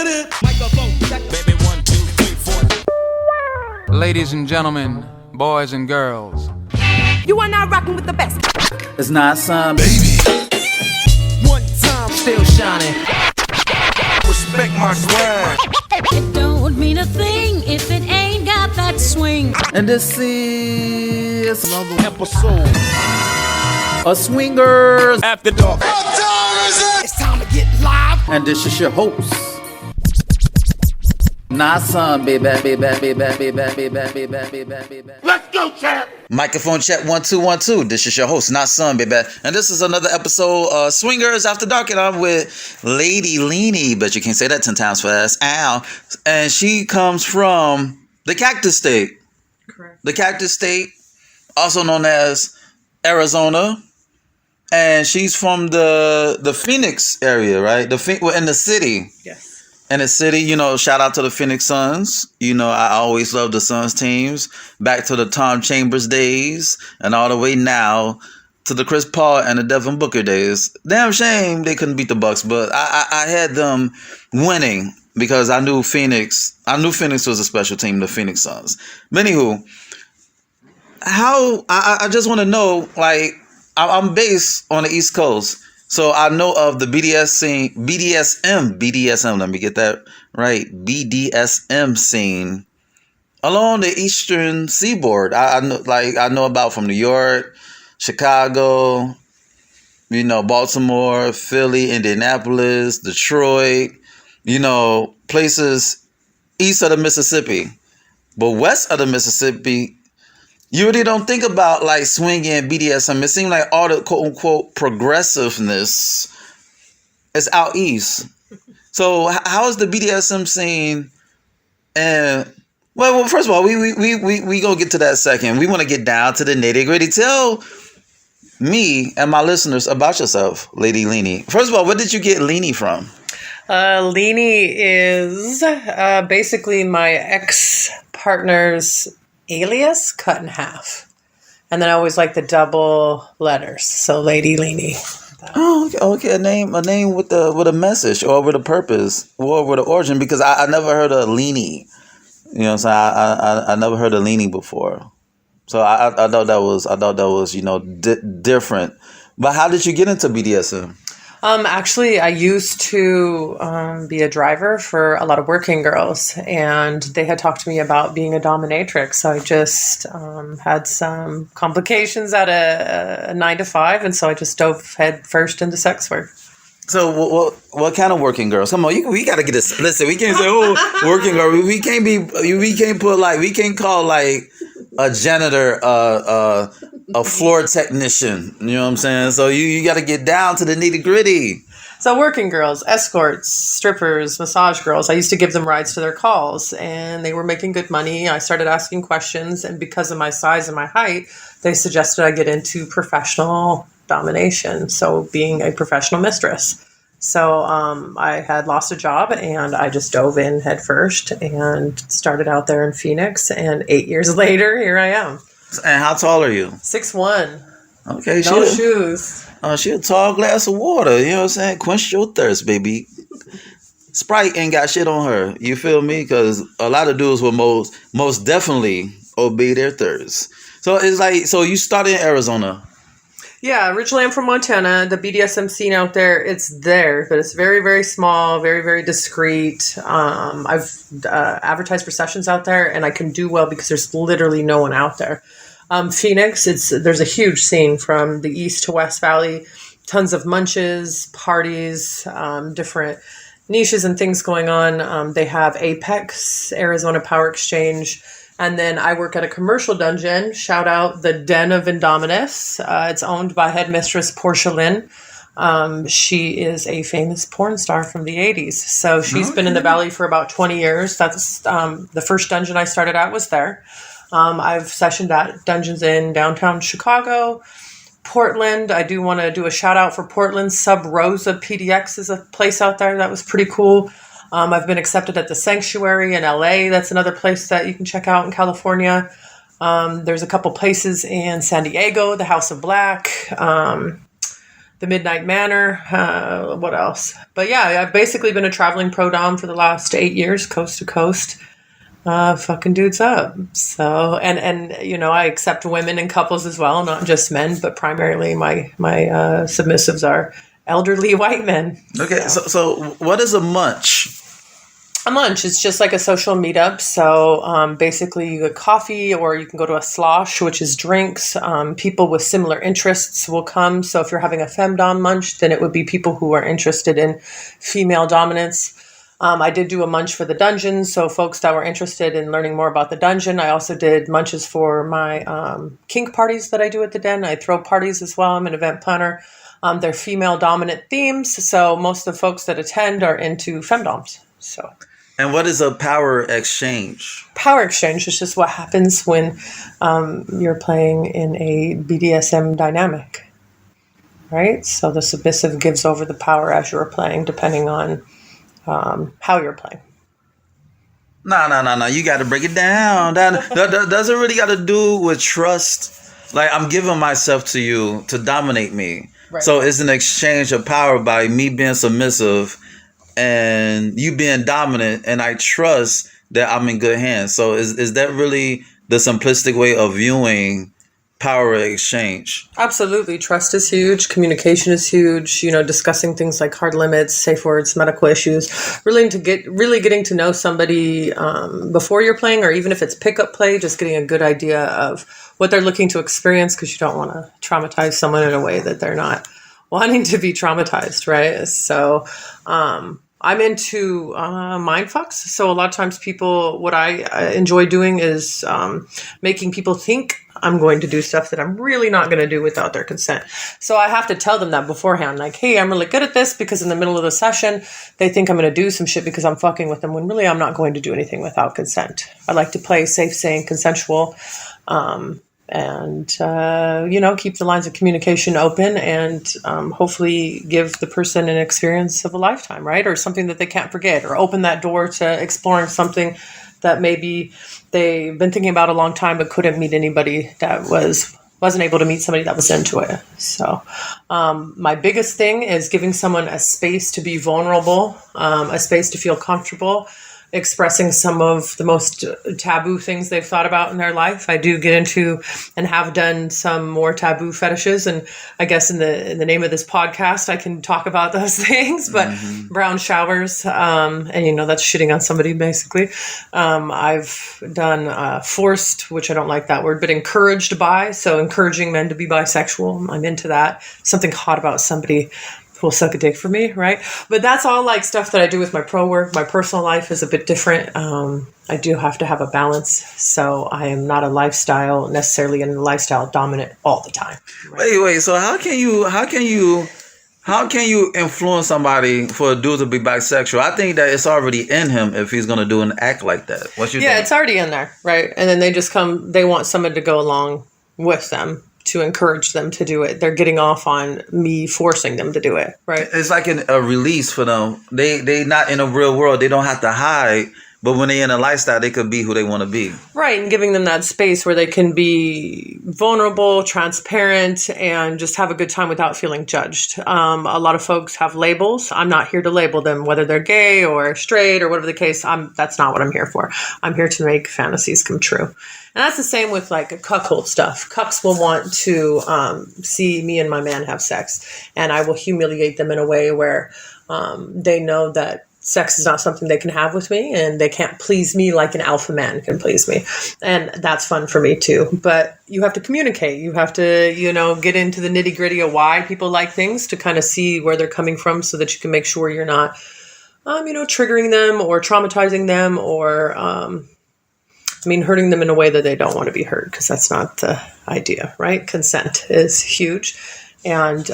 hit it. Microphone check. Baby, 1, 2, 3, 4. Ladies and gentlemen, boys and girls. You are now rocking with the best. It's not some Baby. One time. still shining. Respect my swag. It don't mean a thing if it ain't got that swing. And this is Another episode. a Swingers After dark. What time is it? It's time to get live. and this is your host. Not some baby. Let's go, champ. Microphone check 1 2 1 2. This is your host, not son, baby, and this is another episode of Swingers After Dark, and I'm with Lady Linni. Bet you can't say that 10 times fast. Ow! And she comes from the Cactus State. Correct. The Cactus State, also known as Arizona, and she's from the Phoenix area, right? In the city. Yes. In the city, you know, shout out to the Phoenix Suns. You know, I always love the Suns teams. Back to the Tom Chambers days and all the way now to the Chris Paul and the Devin Booker days. Damn shame they couldn't beat the Bucks, but I had them winning because I knew Phoenix was a special team, the Phoenix Suns. But anywho, I just want to know, like, I'm based on the East Coast. So I know of the BDSM, let me get that right, BDSM scene along the Eastern Seaboard. I know about from New York, Chicago, you know, Baltimore, Philly, Indianapolis, Detroit, you know, places east of the Mississippi. But west of the Mississippi, you really don't think about like swinging and BDSM. It seems like all the quote unquote progressiveness is out east. So how is the BDSM scene? And well, first of all, we gonna get to that second. We want to get down to the nitty gritty. Tell me and my listeners about yourself, Lady Linni. First of all, where did you get Linni from? Linni is basically my ex-partner's alias cut in half. And then I always like the double letters. So Lady Linni. Oh, okay. A name with a message or with a purpose or with an origin, because I never heard of Linni. You know what I'm saying? I never heard of Linni before. So I thought that was you know different. But how did you get into BDSM? Actually, I used to be a driver for a lot of working girls, and they had talked to me about being a dominatrix. So I just had some complications at a 9 to 5, and so I just dove head first into sex work. So what kind of working girls? Come on, we gotta get this. Listen, we can't say working girl. We can't call like a janitor a floor technician. You know what I'm saying? So you got to get down to the nitty gritty. So working girls, escorts, strippers, massage girls, I used to give them rides to their calls, and they were making good money. I started asking questions, and because of my size and my height, they suggested I get into professional domination, so being a professional mistress. So I had lost a job, and I just dove in head first and started out there in Phoenix, and 8 years later, here I am. And how tall are you? 6'1". Okay, No shoes. She a tall glass of water. You know what I'm saying? Quench your thirst, baby. Sprite ain't got shit on her. You feel me? Because a lot of dudes will most definitely obey their thirst. So it's like, so you started in Arizona. Yeah, originally I'm from Montana. The BDSM scene out there, it's there, but it's very, very small, very, very discreet. I've advertised for sessions out there, and I can do well because there's literally no one out there. Phoenix, there's a huge scene from the east to west valley, tons of munches, parties, different niches and things going on. They have Apex, Arizona Power Exchange. And then I work at a commercial dungeon. Shout out the Den of Indominus. It's owned by headmistress Portia Lynn. She is a famous porn star from the 80s. So she's been in the valley for about 20 years. That's the first dungeon I started at was there. I've sessioned at dungeons in downtown Chicago, Portland. I do want to do a shout out for Portland. Sub Rosa PDX is a place out there that was pretty cool. I've been accepted at the Sanctuary in LA. That's another place that you can check out in California. There's a couple places in San Diego, the House of Black. the Midnight Manor. What else? But yeah, I've basically been a traveling pro dom for the last 8 years, coast to coast, fucking dudes up. So, and I accept women and couples as well, not just men, but primarily my submissives are elderly white men. Okay, so what is a munch? A munch is just like a social meetup. So basically you get coffee, or you can go to a slosh, which is drinks. People with similar interests will come. So if you're having a femdom munch, then it would be people who are interested in female dominance. I did do a munch for the dungeon. So folks that were interested in learning more about the dungeon. I also did munches for my kink parties that I do at the den. I throw parties as well. I'm an event planner. They're female dominant themes. So most of the folks that attend are into femdoms. So. And what is a power exchange? Power exchange is just what happens when you're playing in a BDSM dynamic, right? So the submissive gives over the power as you're playing, depending on how you're playing. No. You got to break it down. That doesn't really got to do with trust. Like, I'm giving myself to you to dominate me. Right. So it's an exchange of power by me being submissive and you being dominant, and I trust that I'm in good hands. So is that really the simplistic way of viewing power exchange? Absolutely. Trust is huge. Communication is huge. Discussing things like hard limits, safe words, medical issues. Really getting to know somebody before you're playing, or even if it's pickup play, just getting a good idea of what they're looking to experience, because you don't want to traumatize someone in a way that they're not wanting to be traumatized, right? So I'm into mind fucks. So a lot of times what I enjoy doing is making people think I'm going to do stuff that I'm really not going to do without their consent. So I have to tell them that beforehand, like, hey, I'm really good at this, because in the middle of the session, they think I'm going to do some shit because I'm fucking with them, when really I'm not going to do anything without consent. I like to play safe, sane, consensual, and keep the lines of communication open, and hopefully give the person an experience of a lifetime, right? Or something that they can't forget, or open that door to exploring something that maybe they've been thinking about a long time but couldn't meet anybody that wasn't able to meet somebody that was into it. So my biggest thing is giving someone a space to be vulnerable, a space to feel comfortable, expressing some of the most taboo things they've thought about in their life. I do get into and have done some more taboo fetishes, and I guess in the name of this podcast, I can talk about those things. But brown showers, and that's shitting on somebody basically. I've done forced, which I don't like that word, but encouraged by. So encouraging men to be bisexual. I'm into that. Something hot about somebody who'll suck a dick for me, right? But that's all like stuff that I do with my pro work. My personal life is a bit different. I do have to have a balance, so I am not necessarily in a lifestyle dominant all the time. Right? Wait. So how can you influence somebody for a dude to be bisexual? I think that it's already in him if he's going to do and act like that. What you think? Yeah, it's already in there, right? And then they just they want someone to go along with them, to encourage them to do it. They're getting off on me forcing them to do it, right? It's like a release for them. They not in a real world. They don't have to hide. But when they're in a lifestyle, they could be who they want to be. Right, and giving them that space where they can be vulnerable, transparent, and just have a good time without feeling judged. A lot of folks have labels. I'm not here to label them, whether they're gay or straight or whatever the case. That's not what I'm here for. I'm here to make fantasies come true. And that's the same with like cuckold stuff. Cucks will want to see me and my man have sex, and I will humiliate them in a way where they know that sex is not something they can have with me, and they can't please me like an alpha man can please me. And that's fun for me too. But you have to communicate. You have to, get into the nitty gritty of why people like things, to kind of see where they're coming from, so that you can make sure you're not, triggering them or traumatizing them, or, hurting them in a way that they don't want to be hurt, because that's not the idea, right? Consent is huge. And,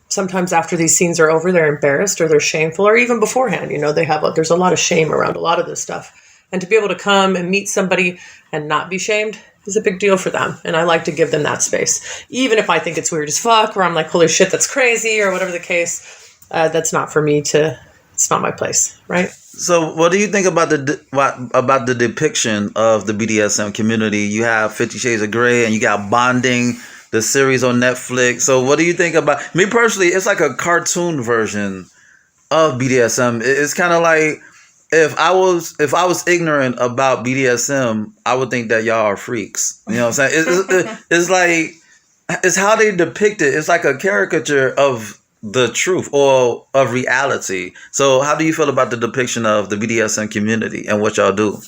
sometimes after these scenes are over, they're embarrassed or they're shameful, or even beforehand, there's a lot of shame around a lot of this stuff. And to be able to come and meet somebody and not be shamed is a big deal for them. And I like to give them that space. Even if I think it's weird as fuck, or I'm like, holy shit, that's crazy, or whatever the case, that's not for me it's not my place, right? So what do you think about the depiction of the BDSM community? You have 50 Shades of Grey, and you got bonding the series on Netflix. So what do you think about me personally? It's like a cartoon version of BDSM. It's kind of like if I was ignorant about BDSM, I would think that y'all are freaks. You know what I'm saying? It's like it's how they depict it. It's like a caricature of the truth or of reality. So how do you feel about the depiction of the BDSM community and what y'all do?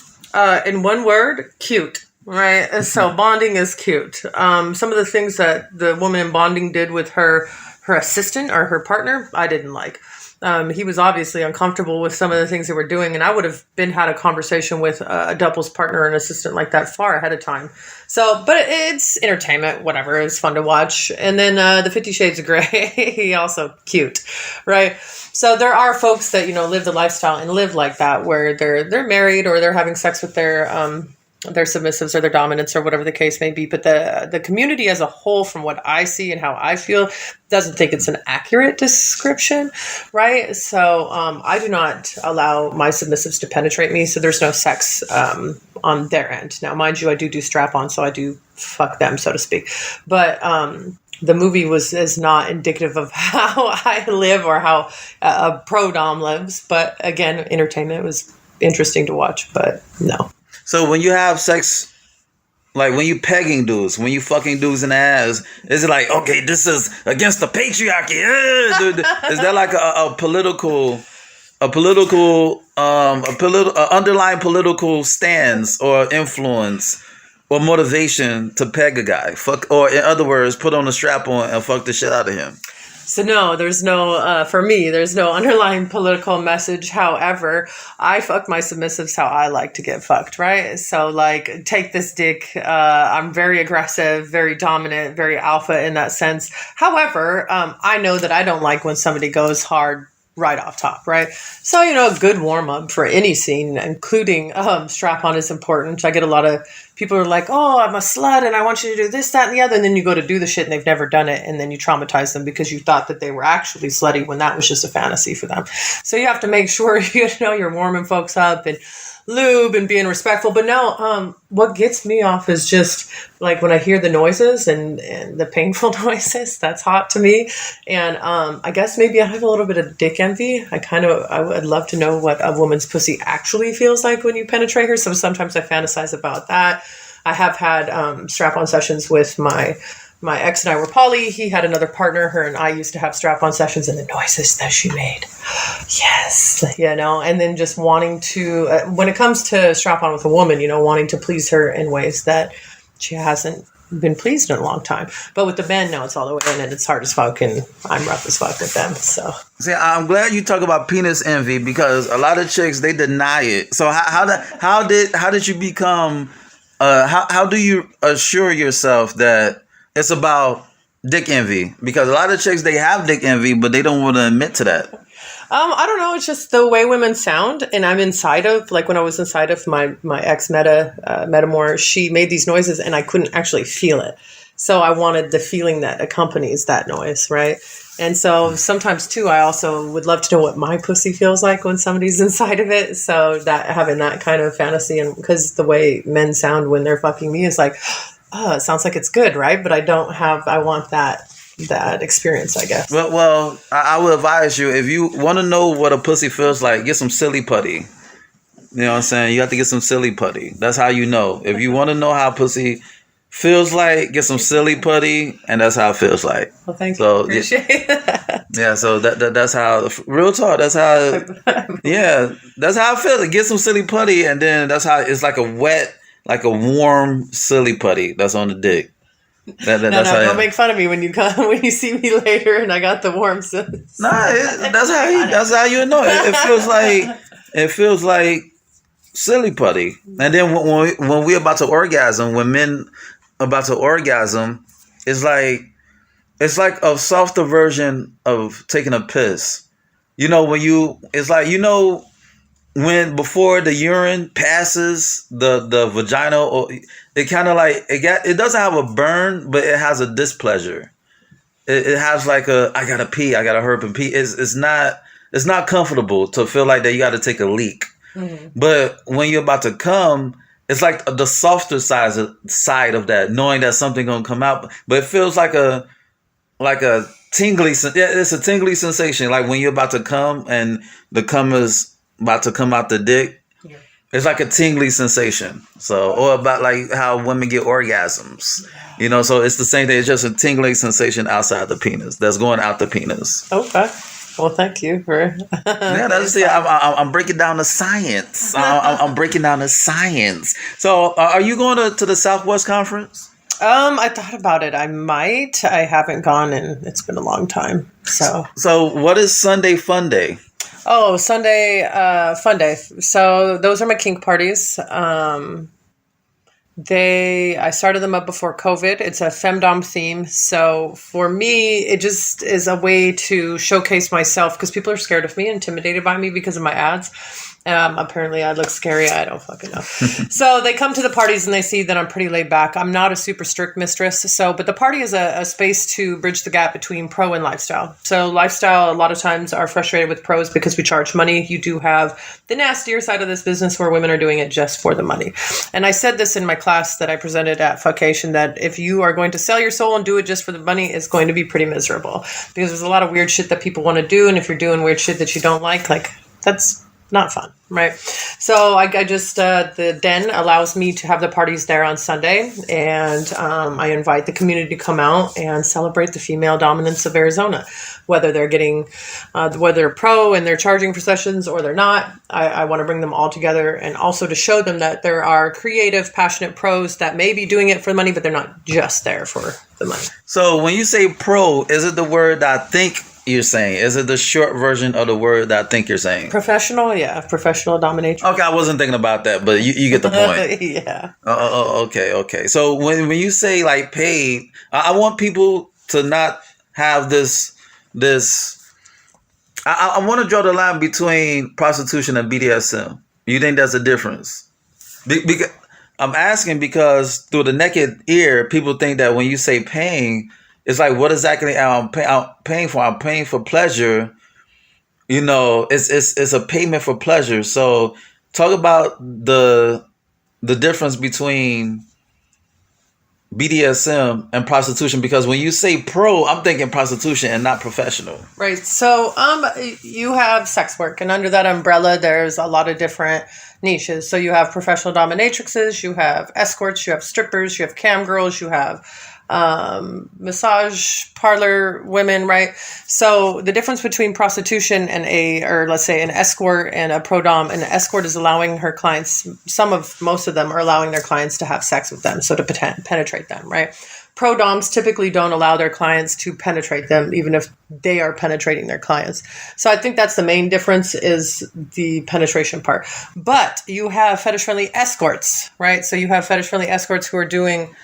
In one word, cute. Right. So bonding is cute. Some of the things that the woman in bonding did with her assistant or her partner, I didn't like. He was obviously uncomfortable with some of the things they were doing, and I would have had a conversation with a doubles partner or an assistant like that far ahead of time. So, but it's entertainment, whatever. It's fun to watch. And then the 50 Shades of Grey, also cute, right? So there are folks that live the lifestyle and live like that, where they're married or they're having sex with their submissives or their dominants or whatever the case may be. But the community as a whole, from what I see and how I feel, doesn't think it's an accurate description, right? So I do not allow my submissives to penetrate me, so there's no sex on their end. Now, mind you, I do strap-on, so I do fuck them, so to speak. But the movie is not indicative of how I live or how a pro-dom lives. But again, entertainment was interesting to watch, but no. So when you have sex, like when you pegging dudes, when you fucking dudes in the ass, is it like, okay, this is against the patriarchy? Is that like a political underlying political stance or influence or motivation to peg a guy? Fuck, or in other words, put on a strap on and fuck the shit out of him. So no, there's no, for me, there's no underlying political message. However, I fuck my submissives how I like to get fucked, right? So like, take this dick. I'm very aggressive, very dominant, very alpha in that sense. However, I know that I don't like when somebody goes hard right off top, right? So, a good warm up for any scene, including strap on, is important. I get a lot of people who are like, oh, I'm a slut and I want you to do this, that, and the other. And then you go to do the shit and they've never done it. And then you traumatize them because you thought that they were actually slutty when that was just a fantasy for them. So you have to make sure, you're warming folks up and lube and being respectful. But no, what gets me off is just like when I hear the noises and the painful noises. That's hot to me. And I guess maybe I have a little bit of dick envy. I would love to know what a woman's pussy actually feels like when you penetrate her. So sometimes I fantasize about that. I have had strap-on sessions with my ex and I were poly. He had another partner. Her and I used to have strap-on sessions, and the noises that she made. Yes. And then just wanting to, when it comes to strap-on with a woman, wanting to please her in ways that she hasn't been pleased in a long time. But with the men, no, it's all the way in and it's hard as fuck, and I'm rough as fuck with them. So see, I'm glad you talk about penis envy, because a lot of chicks, they deny it. So how did you become, how do you assure yourself that it's about dick envy? Because a lot of chicks, they have dick envy, but they don't want to admit to that. I don't know. It's just the way women sound. And I'm inside of, like when I was inside of my ex Metamore, she made these noises and I couldn't actually feel it. So I wanted the feeling that accompanies that noise, right? And so sometimes too, I also would love to know what my pussy feels like when somebody's inside of it. So that having that kind of fantasy, and because the way men sound when they're fucking me is like, oh, it sounds like it's good, right? But I want that experience, I guess. Well, I would advise you, if you want to know what a pussy feels like, get some silly putty. You know what I'm saying? You have to get some silly putty. That's how you know. If you want to know how pussy feels like, get some silly putty, and that's how it feels like. Well, thank you. Appreciate that. Yeah, so that's how, real talk, that's how, yeah, that's how I feel. It. Get some silly putty, and then that's how, it's like a warm silly putty that's on the dick. Don't make fun of me when you see me later and I got the warm silly. That's how you know it. It feels like silly putty. And then when we're about to orgasm, when men about to orgasm, it's like a softer version of taking a piss. When before the urine passes the vagina, or it kind of like it doesn't have a burn, but it has a displeasure. It has like I gotta pee, I gotta hurp and pee. It's not comfortable to feel like that you got to take a leak. Mm-hmm. But when you're about to come, it's like the softer side of that, knowing that something gonna come out, but it feels like a tingly. Yeah, it's a tingly sensation, like when you're about to come and the cum is about to come out the dick. Yeah. It's like a tingly sensation. So, or about like how women get orgasms, you know. So it's the same thing. It's just a tingling sensation outside the penis that's going out the penis. Okay. Well, thank you for. Yeah, that's it. I'm breaking down the science. I'm breaking down the science. So, are you going to the Southwest Conference? I thought about it. I might. I haven't gone in. It's been a long time. So what is Sunday Fun Day? Oh, Sunday Fun Day. So those are my kink parties. I started them up before COVID. It's a femdom theme. So for me, it just is a way to showcase myself because people are scared of me, intimidated by me because of my ads. Apparently I look scary. I don't fucking know. So they come to the parties and they see that I'm pretty laid back. I'm not a super strict mistress. But the party is a space to bridge the gap between pro and lifestyle. So lifestyle, a lot of times are frustrated with pros because we charge money. You do have the nastier side of this business where women are doing it just for the money. And I said this in my class that I presented at Fuckation, that if you are going to sell your soul and do it just for the money, it's going to be pretty miserable because there's a lot of weird shit that people want to do. And if you're doing weird shit that you don't like that's not fun, right? So I just, the den allows me to have the parties there on Sunday, and I invite the community to come out and celebrate the female dominance of Arizona, whether they're whether they're pro and they're charging for sessions or they're not. I want to bring them all together and also to show them that there are creative, passionate pros that may be doing it for the money, but they're not just there for the money. So when you say pro, is it the word I think you're saying? Is it the short version of the word that I think you're saying? Professional, yeah. Professional dominatrix. Okay, I wasn't thinking about that, but you get the point. Yeah. Okay. So when you say like paid, I want people to not have this. I want to draw the line between prostitution and BDSM. You think there's a difference? Because I'm asking because through the naked ear, people think that when you say paying, it's like, what exactly I'm paying for? I'm paying for pleasure. You know, it's a payment for pleasure. So talk about the difference between BDSM and prostitution, because when you say pro, I'm thinking prostitution and not professional. Right. So you have sex work, and under that umbrella, there's a lot of different niches. So you have professional dominatrixes, you have escorts, you have strippers, you have cam girls, you have massage parlor women, right? So the difference between prostitution and let's say an escort and a pro dom, an escort is allowing her clients, most of them are allowing their clients to have sex with them, so to penetrate them, right? Pro doms typically don't allow their clients to penetrate them, even if they are penetrating their clients. So I think that's the main difference, is the penetration part. But you have fetish-friendly escorts, right? So you have fetish-friendly escorts who are doing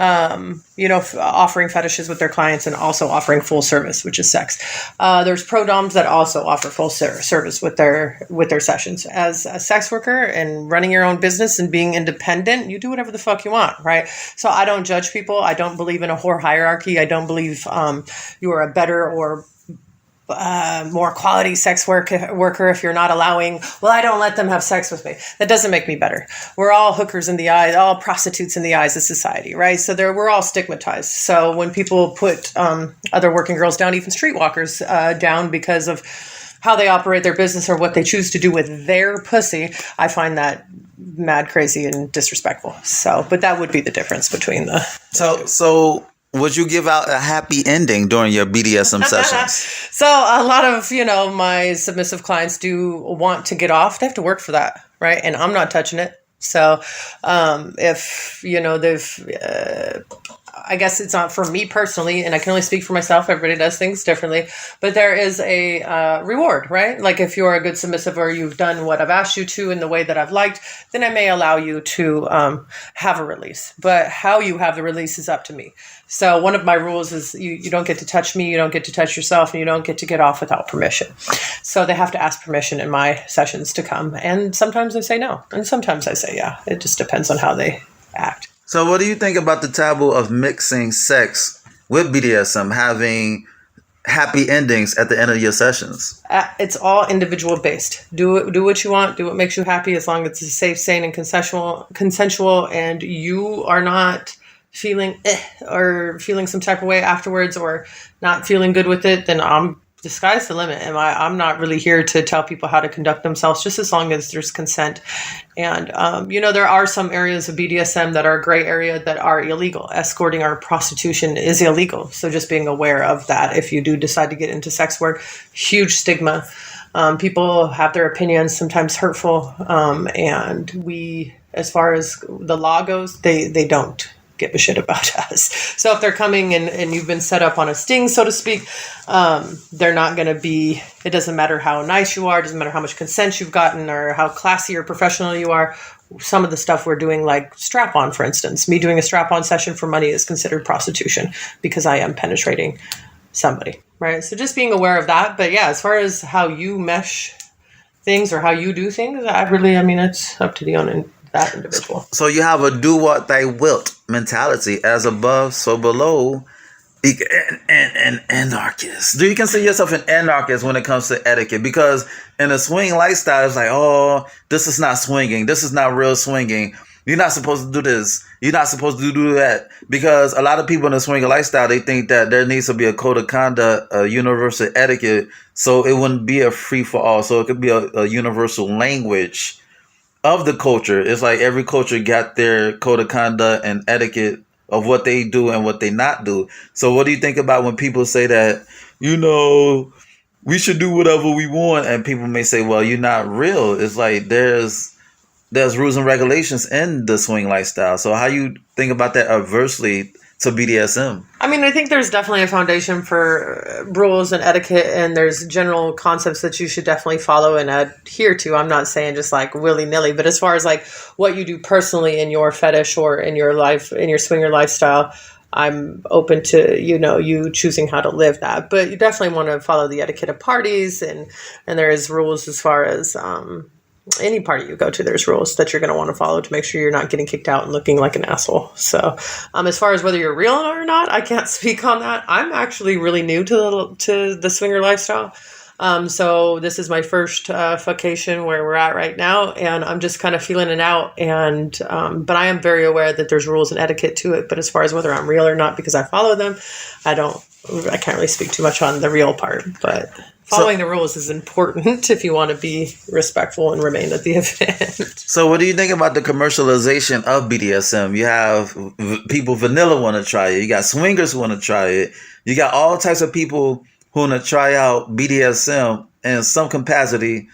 offering fetishes with their clients and also offering full service, which is sex. There's pro doms that also offer full service with their sessions. As a sex worker and running your own business and being independent, you do whatever the fuck you want, right? So I don't judge people. I don't believe in a whore hierarchy. I don't believe you are a better or more quality sex worker if you're not allowing, I don't let them have sex with me. That doesn't make me better. We're all hookers in the eyes, all prostitutes in the eyes of society, right? So we're all stigmatized. So when people put other working girls down, even streetwalkers down because of how they operate their business or what they choose to do with their pussy, I find that mad crazy and disrespectful. So, but that would be the difference between the So would you give out a happy ending during your BDSM sessions? So a lot of, my submissive clients do want to get off. They have to work for that, right? And I'm not touching it. So if, I guess it's not for me personally, and I can only speak for myself. Everybody does things differently, but there is a reward, right? Like if you're a good submissive or you've done what I've asked you to in the way that I've liked, then I may allow you to have a release. But how you have the release is up to me. So one of my rules is you don't get to touch me, you don't get to touch yourself, and you don't get to get off without permission. So they have to ask permission in my sessions to come. And sometimes I say no, and sometimes I say yeah. It just depends on how they act. So what do you think about the taboo of mixing sex with BDSM, happy endings at the end of your sessions? It's all individual based. Do what you want. Do what makes you happy, as long as it's safe, sane, and consensual, and you are not feeling or feeling some type of way afterwards, or not feeling good with it. Then the sky's the limit. I'm not really here to tell people how to conduct themselves, just as long as there's consent. And, there are some areas of BDSM that are a gray area that are illegal. Escorting or prostitution is illegal. So just being aware of that if you do decide to get into sex work. Huge stigma. People have their opinions, sometimes hurtful. And we, as far as the law goes, they don't give a shit about us. So if they're coming and you've been set up on a sting, so to speak, they're not going to be, it doesn't matter how nice you are, it doesn't matter how much consent you've gotten or how classy or professional you are. Some of the stuff we're doing, like strap-on, for instance, me doing a strap-on session for money is considered prostitution because I am penetrating somebody, right? So just being aware of that. But yeah, as far as how you mesh things or how you do things, it's up to that individual. So you have a do what they wilt mentality, as above, so below, and anarchist. Do you consider yourself an anarchist when it comes to etiquette? Because in a swing lifestyle, it's like, oh, this is not swinging. This is not real swinging. You're not supposed to do this. You're not supposed to do that. Because a lot of people in the swinger lifestyle, they think that there needs to be a code of conduct, a universal etiquette, so it wouldn't be a free-for-all. So it could be a universal language of the culture. It's like every culture got their code of conduct and etiquette of what they do and what they not do. So what do you think about when people say that, we should do whatever we want, and people may say, well, you're not real. It's like there's rules and regulations in the swing lifestyle. So how you think about that adversely to BDSM? I think there's definitely a foundation for rules and etiquette, and there's general concepts that you should definitely follow and adhere to. I'm not saying just like willy-nilly, but as far as like what you do personally in your fetish or in your life, in your swinger lifestyle, I'm open to, you choosing how to live that. But you definitely want to follow the etiquette of parties, and there is rules as far as any party you go to, there's rules that you're going to want to follow to make sure you're not getting kicked out and looking like an asshole. So as far as whether you're real or not, I can't speak on that. I'm actually really new to the swinger lifestyle. So this is my first vacation where we're at right now, and I'm just kind of feeling it out. And but I am very aware that there's rules and etiquette to it. But as far as whether I'm real or not, because I follow them, I can't really speak too much on the real part. But following the rules is important if you want to be respectful and remain at the event. So what do you think about the commercialization of BDSM? You have people vanilla want to try it. You got swingers who want to try it. You got all types of people who want to try out BDSM in some capacity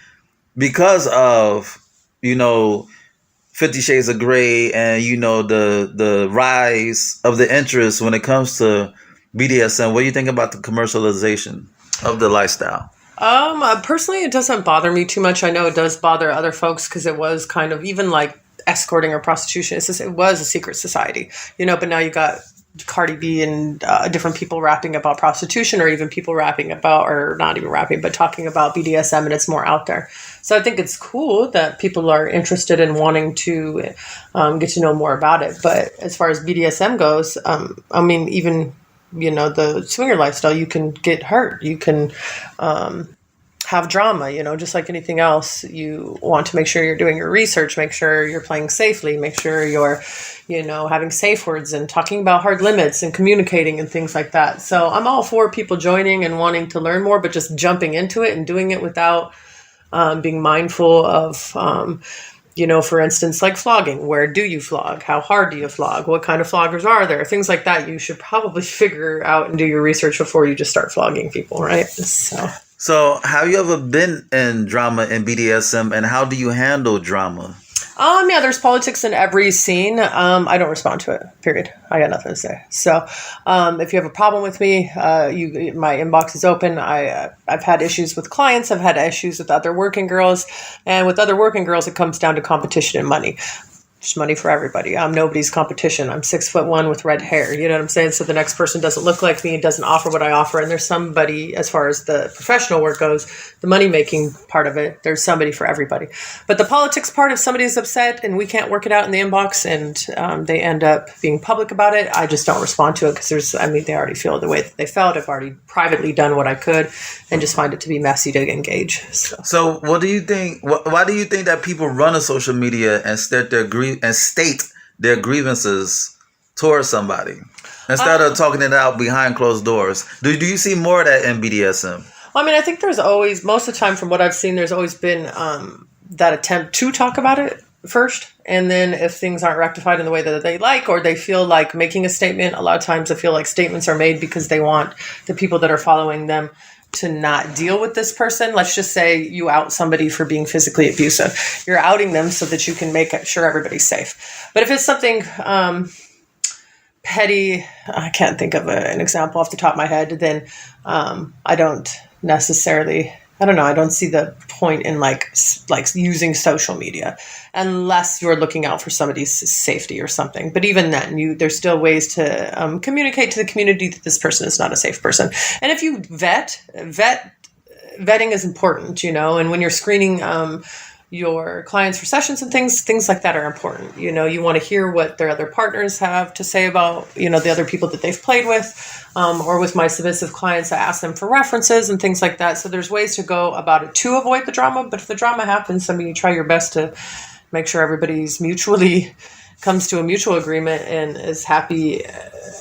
because of, 50 Shades of Grey and, the rise of the interest when it comes to BDSM. What do you think about the commercialization of the lifestyle? Personally, it doesn't bother me too much. I know it does bother other folks because it was kind of even like escorting or prostitution. It was a secret society, but now you got Cardi B and different people rapping about prostitution, or even people rapping about, or not even rapping, but talking about BDSM, and it's more out there. So I think it's cool that people are interested in wanting to get to know more about it. But as far as BDSM goes, even the swinger lifestyle, you can get hurt. You can have drama, just like anything else. You want to make sure you're doing your research, make sure you're playing safely, make sure you're, having safe words and talking about hard limits and communicating and things like that. So I'm all for people joining and wanting to learn more, but just jumping into it and doing it without being mindful of, for instance, like flogging. Where do you flog? How hard do you flog? What kind of floggers are there? Things like that. You should probably figure out and do your research before you just start flogging people, right? So have you ever been in drama in BDSM, and how do you handle drama? Yeah, there's politics in every scene. I don't respond to it, period. I got nothing to say. So if you have a problem with me, my inbox is open. I've had issues with clients. I've had issues with other working girls. And with other working girls, it comes down to competition and money. There's money for everybody. I'm nobody's competition. I'm 6'1" with red hair. You know what I'm saying? So the next person doesn't look like me, doesn't offer what I offer. And there's somebody, as far as the professional work goes, the money-making part of it, there's somebody for everybody. But the politics part, if somebody's upset and we can't work it out in the inbox and they end up being public about it, I just don't respond to it because they already feel the way that they felt. I've already privately done what I could and just find it to be messy to engage. So what do you think? Why do you think that people run to social media and state their grievances towards somebody instead of talking it out behind closed doors? Do you see more of that in BDSM? Well, I think there's always, most of the time from what I've seen, there's always been that attempt to talk about it first. And then if things aren't rectified in the way that they like, or they feel like making a statement, a lot of times I feel like statements are made because they want the people that are following them to not deal with this person. Let's just say you out somebody for being physically abusive. You're outing them so that you can make sure everybody's safe. But if it's something petty, I can't think of an example off the top of my head, then I don't see the point in like using social media unless you're looking out for somebody's safety or something. But even then, there's still ways to communicate to the community that this person is not a safe person. And if you vetting is important, and when you're screening your clients for sessions and things like that are important. You want to hear what their other partners have to say about, the other people that they've played with, or with my submissive clients, I ask them for references and things like that. So there's ways to go about it to avoid the drama. But if the drama happens, you try your best to make sure everybody's comes to a mutual agreement and is happy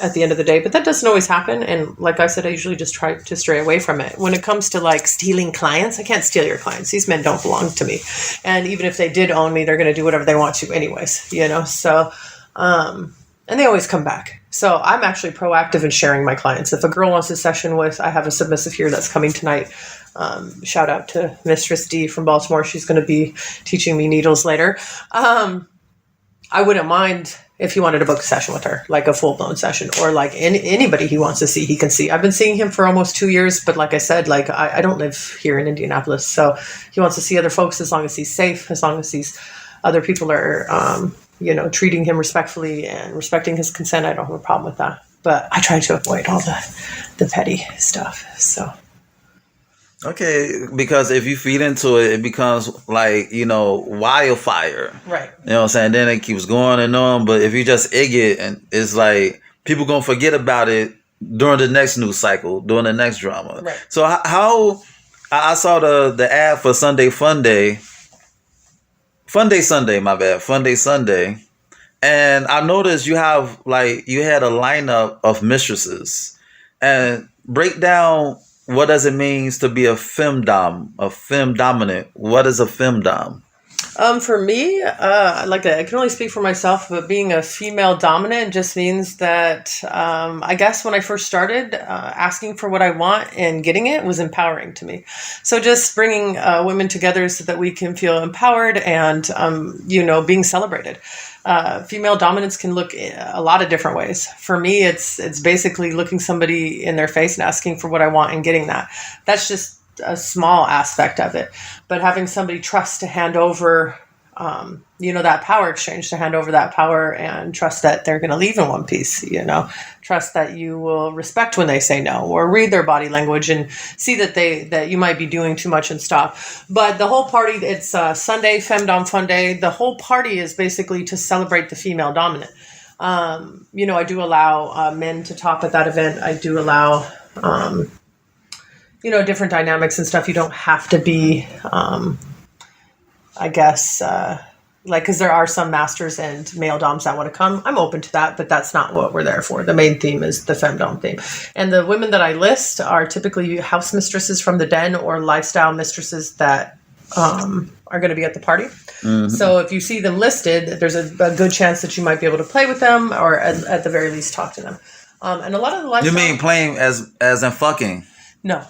at the end of the day. But that doesn't always happen. And like I said, I usually just try to stray away from it. When it comes to stealing clients, I can't steal your clients. These men don't belong to me. And even if they did own me, they're going to do whatever they want to anyways, So, and they always come back. So I'm actually proactive in sharing my clients. If a girl wants a session I have a submissive here that's coming tonight. Shout out to Mistress D from Baltimore. She's going to be teaching me needles later. I wouldn't mind if he wanted to book a session with her, like a full-blown session, or anybody he wants to see, he can see. I've been seeing him for almost 2 years, but like I said, I don't live here in Indianapolis, so he wants to see other folks as long as he's safe, as long as other people are, treating him respectfully and respecting his consent. I don't have a problem with that, but I try to avoid all the petty stuff, so. Okay, because if you feed into it, it becomes wildfire. Right. You know what I'm saying? Then it keeps going and on. But if you just egg it, and it's like people going to forget about it during the next news cycle, during the next drama. Right. So how I saw the ad for Sunday Fun Day. Fun Day Sunday, my bad. Fun Day Sunday. And I noticed you had a lineup of mistresses. And break down, what does it mean to be a femdom, a femdominant? What is a femdom? For me, I can only speak for myself, but being a female dominant just means that I guess when I first started, asking for what I want and getting it was empowering to me. So just bringing women together so that we can feel empowered and, being celebrated. Female dominance can look a lot of different ways. For me, it's basically looking somebody in their face and asking for what I want and getting that. That's just a small aspect of it. But having somebody trust to hand over, that power exchange, to hand over that power and trust that they're going to leave in one piece, trust that you will respect when they say no, or read their body language and see that you might be doing too much and stop. But the whole party, it's Sunday, Femdom Fun Day. The whole party is basically to celebrate the female dominant. I do allow men to talk at that event. I do allow, different dynamics and stuff. You don't have to be, because there are some masters and male doms that want to come. I'm open to that, but that's not what we're there for. The main theme is the femdom theme. And the women that I list are typically house mistresses from the den or lifestyle mistresses that are going to be at the party. Mm-hmm. So if you see them listed, there's a good chance that you might be able to play with them or at the very least talk to them. And a lot of the lifestyle... You mean playing as in fucking? No.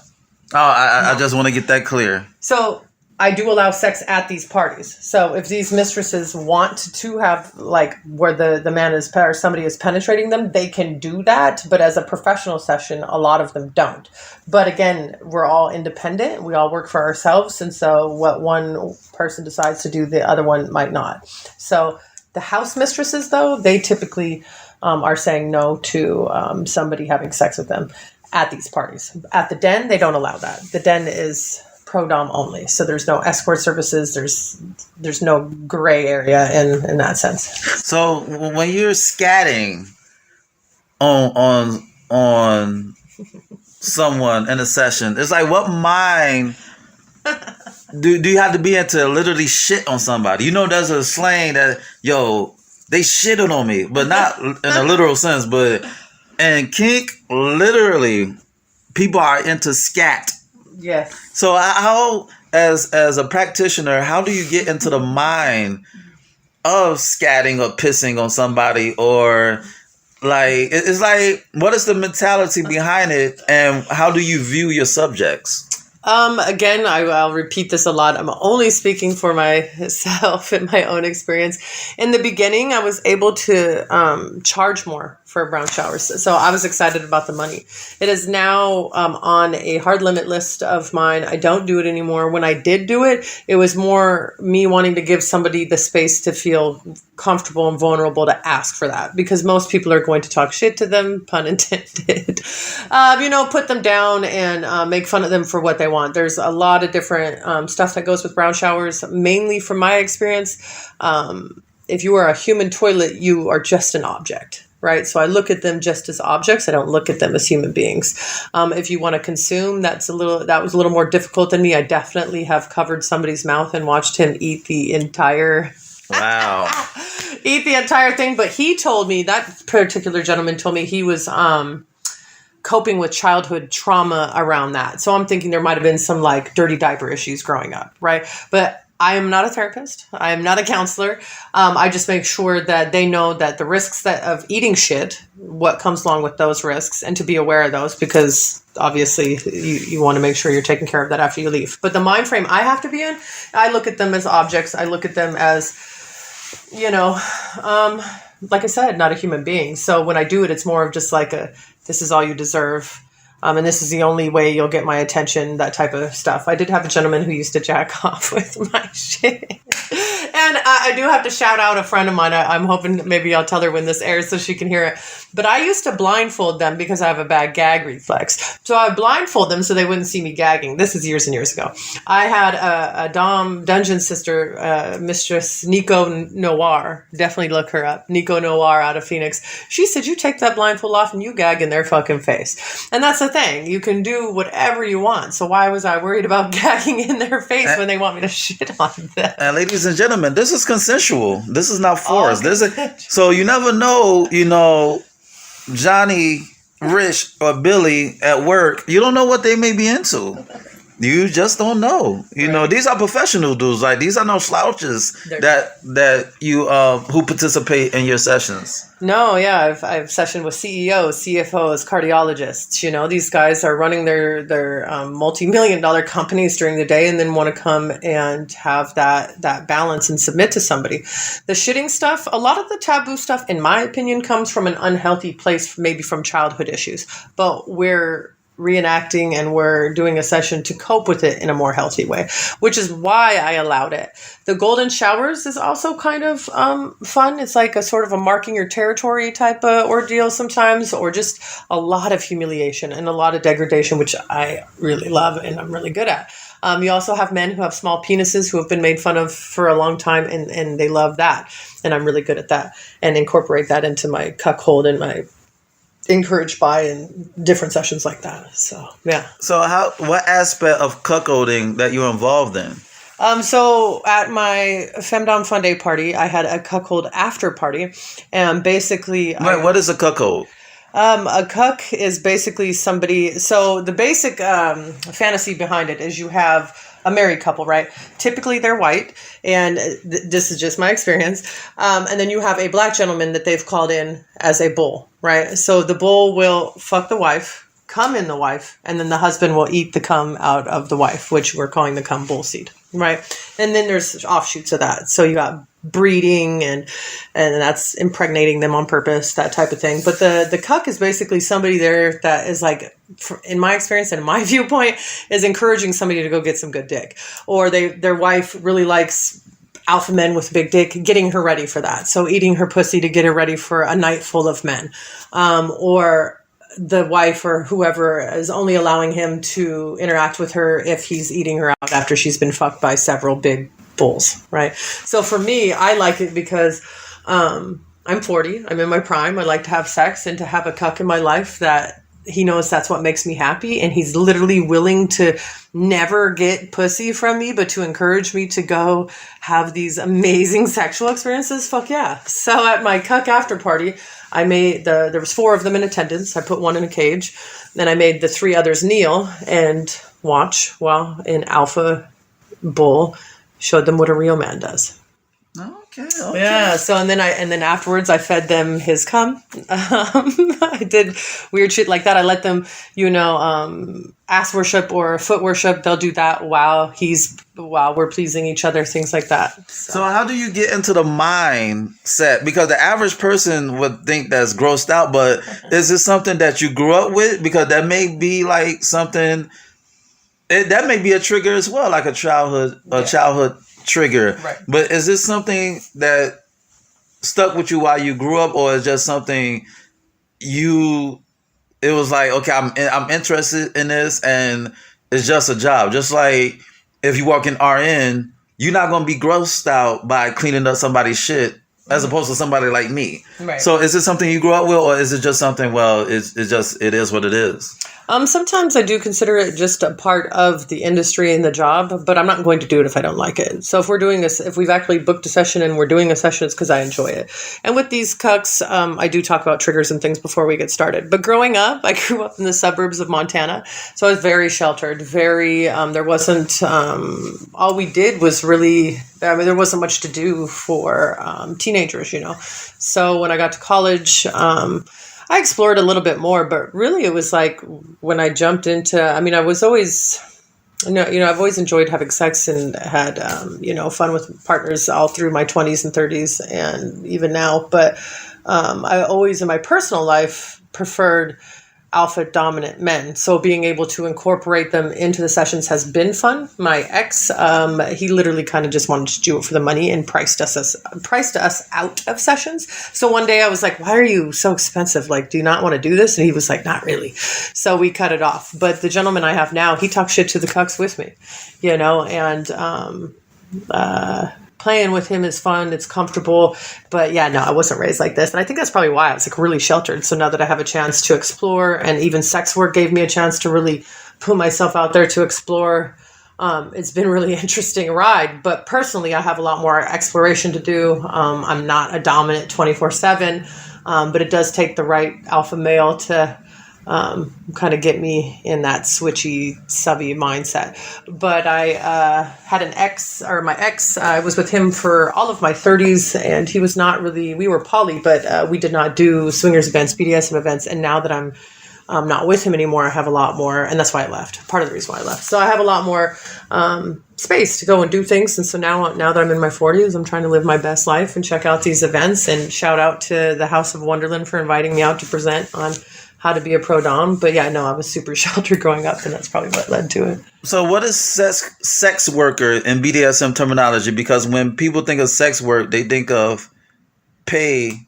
Oh, I just want to get that clear. So I do allow sex at these parties. So if these mistresses want to have where the man is or somebody is penetrating them, they can do that. But as a professional session, a lot of them don't. But again, we're all independent. We all work for ourselves. And so what one person decides to do, the other one might not. So The house mistresses, though, they typically are saying no to somebody having sex with them at these parties. At the den, they don't allow that. The den is pro-dom only, so there's no escort services. There's no gray area in that sense. So when you're scatting on someone in a session, it's like, what mind do you have to be into literally shit on somebody? You know, there's a slang that, yo, they shitted on me, but not in a literal sense, but in kink, literally, people are into scat. Yes. So how, as a practitioner, how do you get into the mind of scatting or pissing on somebody, or like, it's like, what is the mentality behind it, and how do you view your subjects? Again, I'll repeat this a lot. I'm only speaking for myself and my own experience. In the beginning, I was able to charge more for brown showers. So I was excited about the money. It is now on a hard limit list of mine. I don't do it anymore. When I did do it, it was more me wanting to give somebody the space to feel comfortable and vulnerable to ask for that, because most people are going to talk shit to them, pun intended, put them down and make fun of them for what they want. There's a lot of different stuff that goes with brown showers, mainly from my experience. If you are a human toilet, you are just an object. Right. So I look at them just as objects. I don't look at them as human beings. If you want to consume, that was a little more difficult than me. I definitely have covered somebody's mouth and watched him eat the entire thing. But he told me, that particular gentleman told me he was coping with childhood trauma around that. So I'm thinking there might have been some like dirty diaper issues growing up. Right. But I am not a therapist. I am not a counselor. I just make sure that they know that the risks of eating shit, what comes along with those risks, and to be aware of those, because obviously you want to make sure you're taking care of that after you leave. But the mind frame I have to be in, I look at them as objects. I look at them as, like I said, not a human being. So when I do it, it's more of just like this is all you deserve. And this is the only way you'll get my attention, that type of stuff. I did have a gentleman who used to jack off with my shit. And I do have to shout out a friend of mine. I'm hoping maybe I'll tell her when this airs so she can hear it. But I used to blindfold them because I have a bad gag reflex. So I would blindfold them so they wouldn't see me gagging. This is years and years ago. I had a Domme dungeon sister, Mistress Nico Noir. Definitely look her up. Nico Noir out of Phoenix. She said, you take that blindfold off and you gag in their fucking face. And that's the thing. You can do whatever you want. So why was I worried about gagging in their face when they want me to shit on them? And ladies and gentlemen, this is consensual. This is not forced. So you never know, Johnny, Rich, or Billy at work, you don't know what they may be into. You just don't know. These are professional dudes. Like, these are no slouches that you who participate in your sessions. No, yeah, I've sessioned with CEOs, CFOs, cardiologists. These guys are running their multi-million-dollar companies during the day, and then want to come and have that balance and submit to somebody. The shitting stuff, a lot of the taboo stuff, in my opinion, comes from an unhealthy place, maybe from childhood issues. But we're reenacting and we're doing a session to cope with it in a more healthy way, which is why I allowed it. The golden showers is also kind of fun. It's like a sort of a marking your territory type of ordeal sometimes, or just a lot of humiliation and a lot of degradation, which I really love and I'm really good at. You also have men who have small penises who have been made fun of for a long time, and they love that. And I'm really good at that, and incorporate that into my cuckold and my encouraged by and different sessions like that. So yeah. So what aspect of cuckolding that you're involved in? So at my Femdom Fun Day party, I had a cuckold after party, and basically, what is a cuckold? A cuck is basically somebody. So the basic fantasy behind it is you have a married couple, right? Typically they're white, and this is just my experience. And then you have a black gentleman that they've called in as a bull, right? So the bull will fuck the wife, cum in the wife, and then the husband will eat the cum out of the wife, which we're calling the cum bull seed, right? And then there's offshoots of that. So you got breeding and that's impregnating them on purpose, that type of thing. But the cuck is basically somebody there that is like, in my experience and in my viewpoint, is encouraging somebody to go get some good dick. Or their wife really likes alpha men with big dick, getting her ready for that. So eating her pussy to get her ready for a night full of men, or the wife or whoever is only allowing him to interact with her if he's eating her out after she's been fucked by several big bulls, right? So for me, I like it because I'm 40. I'm in my prime. I like to have sex and to have a cuck in my life that he knows that's what makes me happy. And he's literally willing to never get pussy from me, but to encourage me to go have these amazing sexual experiences. Fuck yeah. So at my cuck after party, I made there was 4 of them in attendance. I put 1 in a cage. Then I made the 3 others kneel and watch while an alpha bull showed them what a real man does. Okay. Yeah. So and then afterwards I fed them his cum. I did weird shit like that. I let them, ass worship or foot worship. They'll do that while we're pleasing each other, things like that. So how do you get into the mindset? Because the average person would think that's grossed out, but is this something that you grew up with? Because that may be like something. That may be a trigger as well, like a childhood trigger. Right. But is this something that stuck with you while you grew up, or is just something it was like, okay, I'm interested in this and it's just a job. Just like if you walk in RN, you're not going to be grossed out by cleaning up somebody's shit as opposed to somebody like me. Right. So is it something you grew up with, or is it just something, well, it is what it is? Sometimes I do consider it just a part of the industry and the job, but I'm not going to do it if I don't like it. So if we're doing this, if we've actually booked a session and we're doing a session, it's because I enjoy it. And with these cucks, I do talk about triggers and things before we get started. But growing up, I grew up in the suburbs of Montana, so I was very sheltered. There wasn't, all we did was really, there wasn't much to do for teenagers, So when I got to college, I explored a little bit more, but really it was like when I jumped into, I was always, I've always enjoyed having sex and had, fun with partners all through my 20s and 30s and even now. But I always in my personal life preferred alpha dominant men. So being able to incorporate them into the sessions has been fun. My ex, he literally kind of just wanted to do it for the money and priced us out of sessions. So one day I was like, why are you so expensive? Like, do you not want to do this? And he was like, not really. So we cut it off. But the gentleman I have now, he talks shit to the cucks with me, and playing with him is fun. It's comfortable. But yeah, no, I wasn't raised like this. And I think that's probably why I was like really sheltered. So now that I have a chance to explore, and even sex work gave me a chance to really put myself out there to explore, it's been a really interesting ride. But personally, I have a lot more exploration to do. I'm not a dominant 24/7, but it does take the right alpha male to kind of get me in that switchy, subby mindset. But I had my ex, I was with him for all of my 30s, and he was not really, we were poly, but we did not do swingers events, BDSM events. And now that I'm not with him anymore, I have a lot more, and that's why I left. Part of the reason why I left. So I have a lot more space to go and do things. And so now that I'm in my 40s, I'm trying to live my best life and check out these events, and shout out to the House of Wonderland for inviting me out to present on how to be a pro dom. But yeah, no, I was super sheltered growing up, and that's probably what led to it. So what is sex worker in BDSM terminology? Because when people think of sex work, they think of pay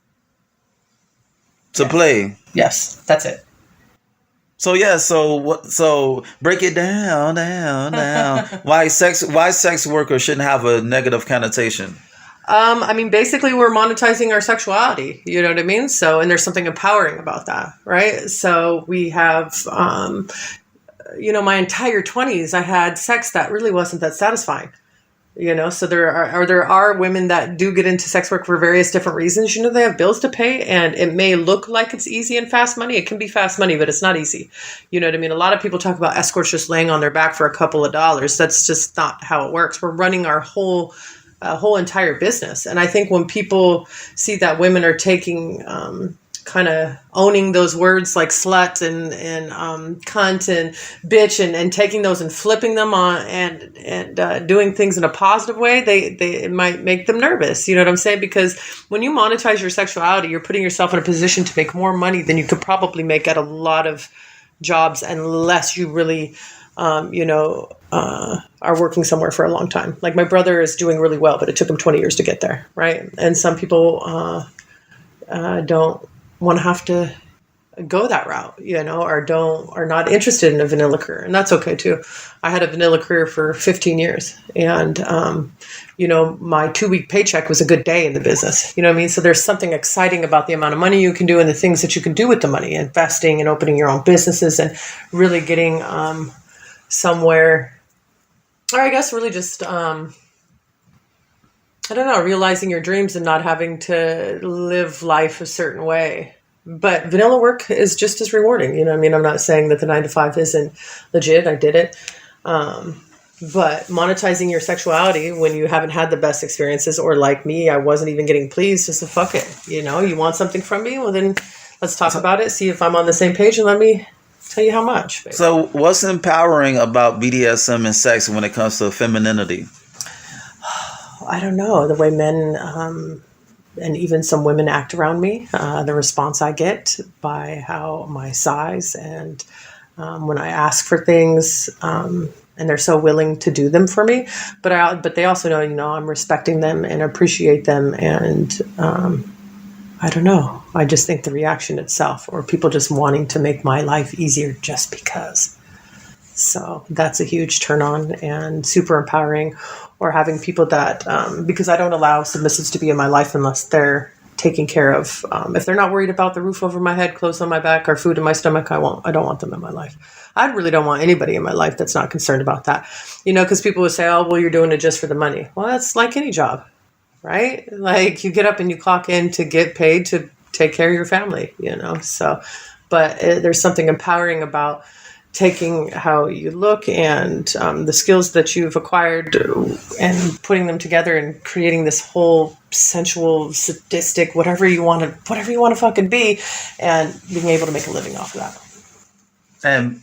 to play. Yes, that's it. So yeah, so break it down. Why sex worker shouldn't have a negative connotation? Basically we're monetizing our sexuality, you know what I mean? So, and there's something empowering about that, right? So we have, my entire 20s, I had sex that really wasn't that satisfying, so there are women that do get into sex work for various different reasons. They have bills to pay, and it may look like it's easy and fast money. It can be fast money, but it's not easy. You know what I mean? A lot of people talk about escorts just laying on their back for a couple of dollars. That's just not how it works. We're running our whole entire business. And I think when people see that women are taking, kind of owning those words like slut and cunt and bitch and taking those and flipping them on and doing things in a positive way, it might make them nervous. You know what I'm saying? Because when you monetize your sexuality, you're putting yourself in a position to make more money than you could probably make at a lot of jobs, unless you really, are working somewhere for a long time. Like my brother is doing really well, but it took him 20 years to get there, right? And some people don't want to have to go that route, or are not interested in a vanilla career, and that's okay too. I had a vanilla career for 15 years, and my 2-week paycheck was a good day in the business. You know what I mean? So there's something exciting about the amount of money you can do and the things that you can do with the money, investing and opening your own businesses and really getting somewhere, or I guess really just realizing your dreams and not having to live life a certain way. But vanilla work is just as rewarding. You know what I mean? I'm not saying that the 9-to-5 isn't legit. I did it. But monetizing your sexuality when you haven't had the best experiences, or like me, I wasn't even getting pleased, just fuck it. You want something from me? Well, then let's talk about it. See if I'm on the same page and let me tell you how much. Baby. So what's empowering about BDSM and sex when it comes to femininity? I don't know. The way men and even some women act around me, the response I get by how my size and when I ask for things, and they're so willing to do them for me. But they also know, I'm respecting them and appreciate them. And I don't know. I just think the reaction itself, or people just wanting to make my life easier just because. So that's a huge turn on and super empowering. Or having people that, because I don't allow submissives to be in my life unless they're taken care of. If they're not worried about the roof over my head, clothes on my back, or food in my stomach, I don't want them in my life. I really don't want anybody in my life that's not concerned about that. Because people would say, oh, well, you're doing it just for the money. Well, that's like any job, right? Like you get up and you clock in to get paid to take care of your family, So, but there's something empowering about taking how you look and the skills that you've acquired and putting them together and creating this whole sensual, sadistic, whatever you want to fucking be, and being able to make a living off of that. And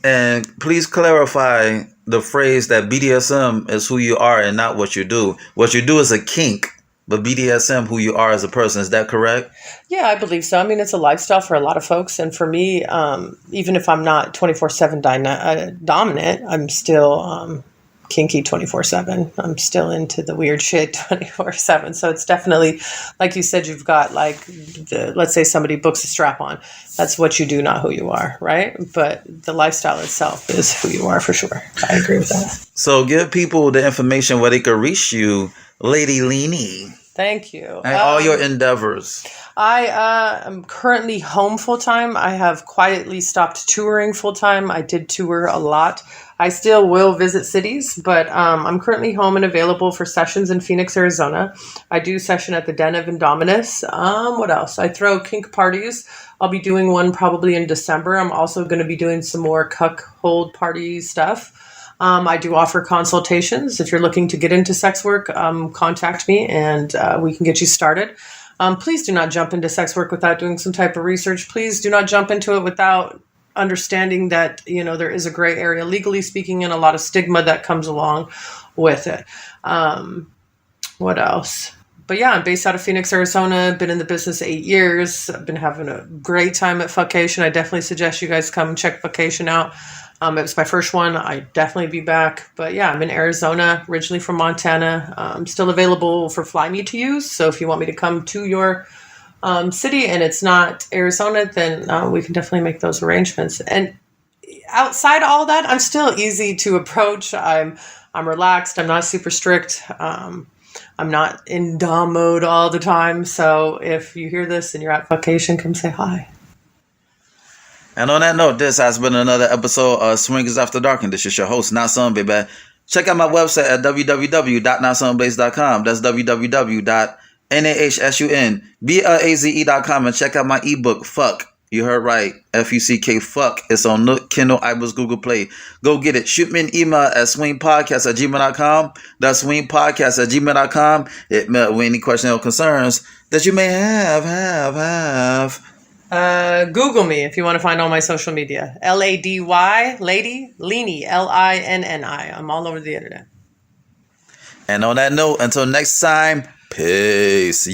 please clarify the phrase that BDSM is who you are and not what you do. What you do is a kink, but BDSM, who you are as a person. Is that correct? Yeah, I believe so. I mean, it's a lifestyle for a lot of folks. And for me, even if I'm not 24/7 dominant, I'm still kinky 24/7. I'm still into the weird shit 24/7. So it's definitely, like you said, you've got let's say somebody books a strap on. That's what you do, not who you are, right? But the lifestyle itself is who you are for sure. I agree with that. So give people the information where they can reach you, Lady Linni. Thank you. And all your endeavors. I am currently home full-time. I have quietly stopped touring full-time. I did tour a lot. I still will visit cities, but I'm currently home and available for sessions in Phoenix, Arizona. I do session at the Den of Indominus. What else? I throw kink parties. I'll be doing one probably in December. I'm also going to be doing some more cuckold party stuff. I do offer consultations. If you're looking to get into sex work, contact me and we can get you started. Please do not jump into sex work without doing some type of research. Please do not jump into it without understanding that, there is a gray area, legally speaking, and a lot of stigma that comes along with it. What else? But yeah, I'm based out of Phoenix, Arizona. Been in the business 8 years. I've been having a great time at Fuckation. I definitely suggest you guys come check Fuckation out. It was my first one. I'd definitely be back. But yeah, I'm in Arizona, originally from Montana. I'm still available for Fly Me to use. So if you want me to come to your city and it's not Arizona, then we can definitely make those arrangements. And outside all that, I'm still easy to approach. I'm relaxed. I'm not super strict. I'm not in Dom mode all the time. So if you hear this and you're at Fuckation, come say hi. And on that note, this has been another episode of Swingers After Dark, and this is your host, Not Some Baby. Check out my website at www.notsonblaze.com. That's www.nahsunblaze.com, and check out my ebook, Fuck. You heard right. Fuck. Fuck. It's on Nook, Kindle, iBooks, Google Play. Go get it. Shoot me an email at swingpodcast@gmail.com. That's swingpodcast@gmail.com. It met with any questions or concerns that you may have. Google me if you want to find all my social media. Lady, Lady, Linni, Linni. I'm all over the internet. And on that note, until next time, peace.